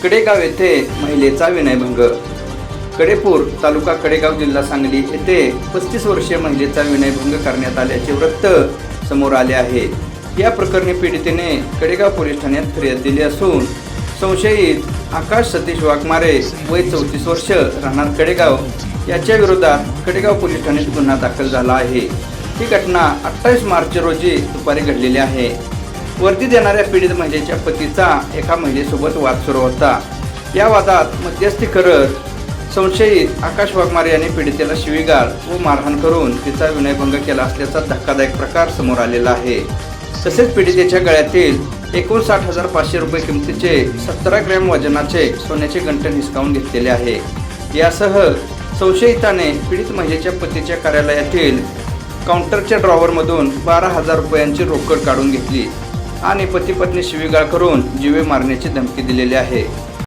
कडेगाव येथे महिलेचा विनयभंग। कडेपूर तालुका कडेगाव जिल्हा सांगली येथे 35 वर्षीय महिलेचा विनयभंग करण्यात आल्याचे वृत्त समोर आले आहे। या प्रकरणी पीडितेने कडेगाव पोलीस ठाण्यात फिर्याद दिली असून संशयित आकाश सतीश वाघमारे वय 34 वर्ष राहणार कडेगाव याच्या विरोधात कडेगाव पोलीस ठाण्यात गुन्हा दाखल झाला आहे। ही घटना 28 मार्च रोजी दुपारी घडलेली आहे। वर्दी देणाऱ्या पीडित महिलेच्या पतीचा एका महिलेसोबत वाद सुरू होता। या वादात मध्यस्थी करत संशयित आकाश वाघमारे यांनी पीडितेला शिवीगाळ व मारहाण करून तिचा विनयभंग केला असल्याचा धक्कादायक प्रकार समोर आलेला आहे। तसेच पीडितेच्या गळ्यातील 59,500 रुपये किमतीचे 17 ग्रॅम वजनाचे सोन्याचे गंठण हिसकावून घेतलेले आहे। यासह संशयिताने पीडित महिलेच्या पतीच्या कार्यालयातील काउंटरच्या ड्रॉवरमधून 12,000 रुपयांची रोकड काढून घेतली आणि पती पत्नी शिवीगाळ करून जीवे मारण्याची धमकी दिलेली आहे।